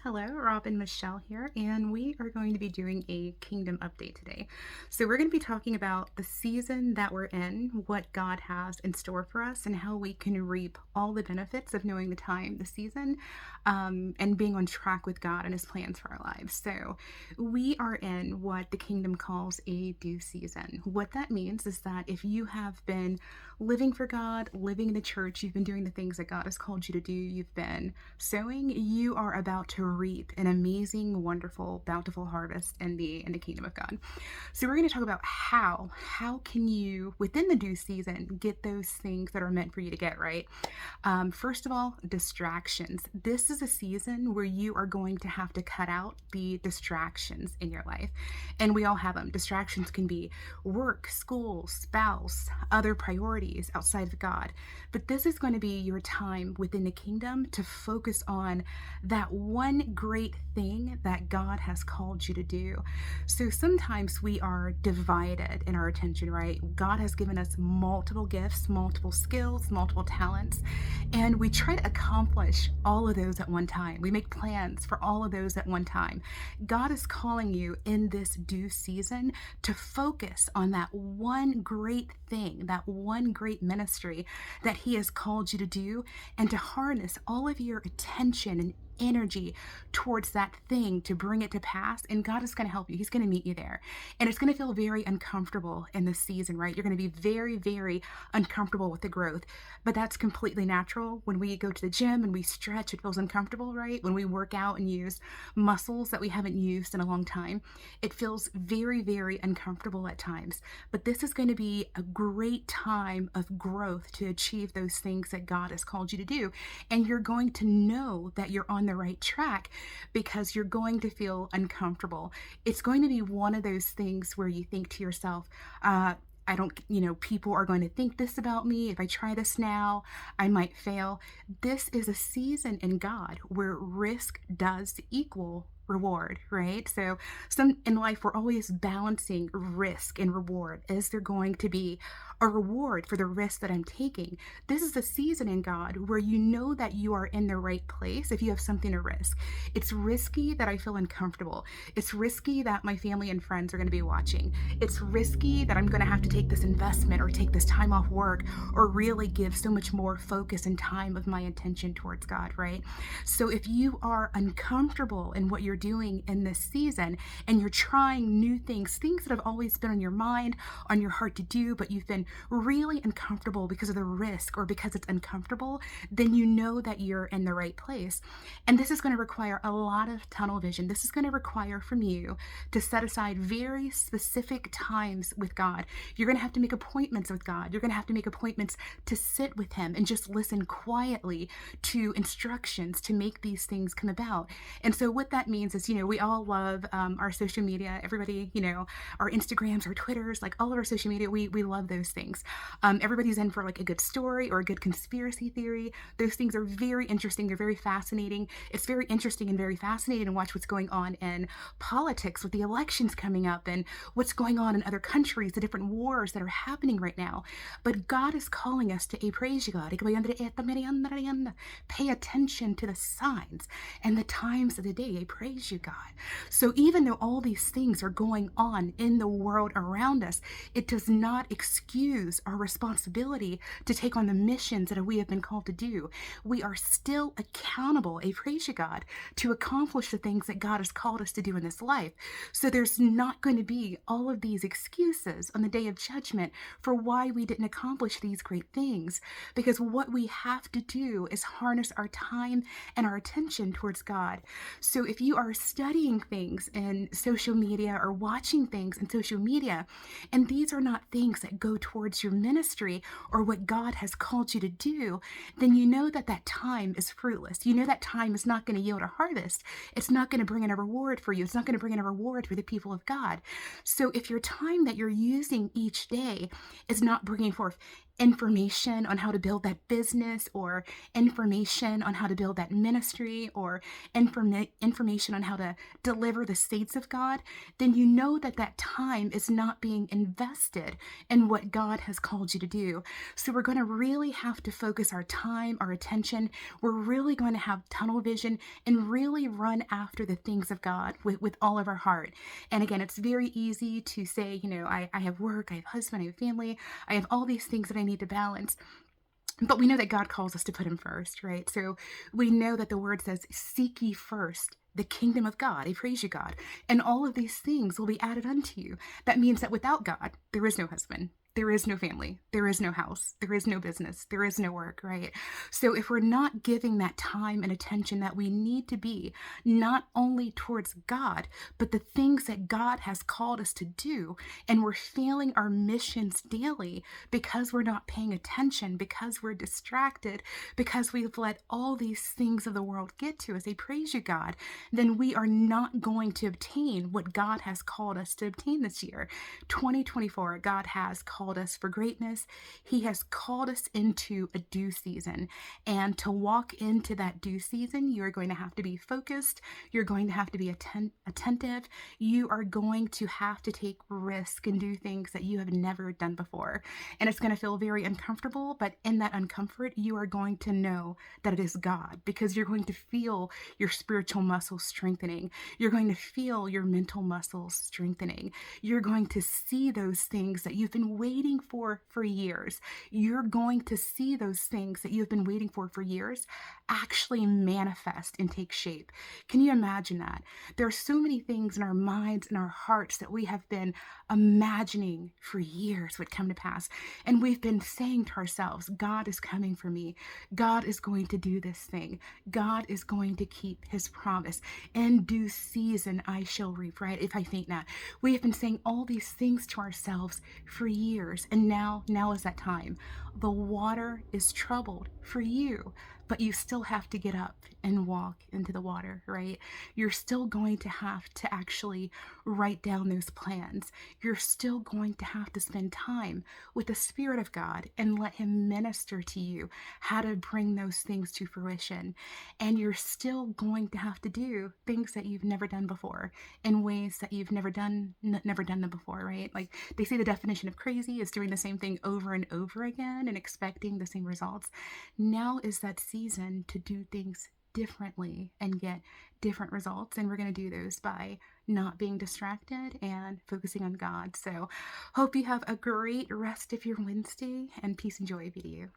Hello, Rob and Michelle here, and we are going to be doing a kingdom update today. So, we're going to be talking about the season that we're in, what God has in store for us, and how we can reap all the benefits of knowing the time, the season, and being on track with God and His plans for our lives. So, we are in what the kingdom calls a due season. What that means is that if you have been living for God, living in the church, you've been doing the things that God has called you to do, you've been sowing, you are about to reap an amazing, wonderful, bountiful harvest in the kingdom of God. So we're going to talk about how can you within the due season get those things that are meant for you to get, right? First of all, distractions. This is a season where you are going to have to cut out the distractions in your life. And we all have them. Distractions can be work, school, spouse, other priorities outside of God. But this is going to be your time within the kingdom to focus on that one great thing that God has called you to do. So sometimes we are divided in our attention, right? God has given us multiple gifts, multiple skills, multiple talents, and we try to accomplish all of those at one time. We make plans for all of those at one time. God is calling you in this due season to focus on that one great thing, that one great ministry that He has called you to do, and to harness all of your attention and energy towards that thing to bring it to pass. And God is going to help you. He's going to meet you there. And it's going to feel very uncomfortable in this season, right? You're going to be very, very uncomfortable with the growth. But that's completely natural. When we go to the gym and we stretch, it feels uncomfortable, right? When we work out and use muscles that we haven't used in a long time, it feels very, very uncomfortable at times. But this is going to be a great time of growth to achieve those things that God has called you to do. And you're going to know that you're on the right track because you're going to feel uncomfortable. It's going to be one of those things where you think to yourself, I don't, people are going to think this about me. If I try this now, I might fail. This is a season in God where risk does equal reward, right? So some in life, we're always balancing risk and reward. Is there going to be a reward for the risk that I'm taking? This is a season in God where you know that you are in the right place if you have something to risk. It's risky that I feel uncomfortable. It's risky that my family and friends are going to be watching. It's risky that I'm going to have to take this investment or take this time off work or really give so much more focus and time of my attention towards God, right? So if you are uncomfortable in what you're doing in this season and you're trying new things that have always been on your mind, on your heart to do, but you've been really uncomfortable because of the risk or because it's uncomfortable, then you know that you're in the right place. And this is going to require a lot of tunnel vision. This is going to require from you to set aside very specific times with God. You're going to have to make appointments with God. You're going to have to make appointments to sit with Him and just listen quietly to instructions to make these things come about. And so what that means is, we all love our social media. Everybody, our Instagrams, our Twitters, like all of our social media, we love those things. Everybody's in for like a good story or a good conspiracy theory. Those things are very interesting. They're very fascinating. It's very interesting and very fascinating to watch what's going on in politics with the elections coming up and what's going on in other countries, the different wars that are happening right now. But God is calling us to a praise you God. Pay attention to the signs and the times of the day. I praise you, God. So even though all these things are going on in the world around us, it does not excuse our responsibility to take on the missions that we have been called to do. We are still accountable, I praise you, God, to accomplish the things that God has called us to do in this life. So there's not going to be all of these excuses on the day of judgment for why we didn't accomplish these great things. Because what we have to do is harness our time and our attention towards God. So if you are studying things in social media or watching things in social media, and these are not things that go towards your ministry or what God has called you to do, then you know that that time is fruitless. You know that time is not going to yield a harvest. It's not going to bring in a reward for you. It's not going to bring in a reward for the people of God. So if your time that you're using each day is not bringing forth information on how to build that business, or information on how to build that ministry, or information on how to deliver the saints of God, then you know that that time is not being invested in what God has called you to do. So we're going to really have to focus our time, our attention. We're really going to have tunnel vision and really run after the things of God with all of our heart. And again, it's very easy to say, I have work, I have husband, I have family, I have all these things that I need to balance. But we know that God calls us to put him first, right? So we know that the word says, seek ye first the kingdom of God. I praise you, God. And all of these things will be added unto you. That means that without God, there is no husband. There is no family. There is no house. There is no business. There is no work, right? So if we're not giving that time and attention that we need to be, not only towards God, but the things that God has called us to do, and we're failing our missions daily because we're not paying attention, because we're distracted, because we've let all these things of the world get to us, I praise you, God, then we are not going to obtain what God has called us to obtain this year. 2024, God has called us for greatness. He has called us into a due season. And to walk into that due season, you're going to have to be focused. You're going to have to be attentive. You are going to have to take risk and do things that you have never done before. And it's going to feel very uncomfortable, but in that uncomfort, you are going to know that it is God, because you're going to feel your spiritual muscles strengthening. You're going to feel your mental muscles strengthening. You're going to see those things that you've been waiting for years. You're going to see those things that you've been waiting for years actually manifest and take shape. Can you imagine that? There are so many things in our minds and our hearts that we have been imagining for years would come to pass. And we've been saying to ourselves, God is coming for me. God is going to do this thing. God is going to keep his promise. In due season, I shall reap, right? If I faint not. We have been saying all these things to ourselves for years. And now is that time. The water is troubled for you, but you still have to get up and walk into the water, right? You're still going to have to actually write down those plans. You're still going to have to spend time with the Spirit of God and let him minister to you how to bring those things to fruition. And you're still going to have to do things that you've never done before in ways that you've never done them before, right? Like they say the definition of crazy is doing the same thing over and over again and expecting the same results. Now is that season to do things differently and get different results. And we're going to do those by not being distracted and focusing on God. So hope you have a great rest of your Wednesday, and peace and joy be to you.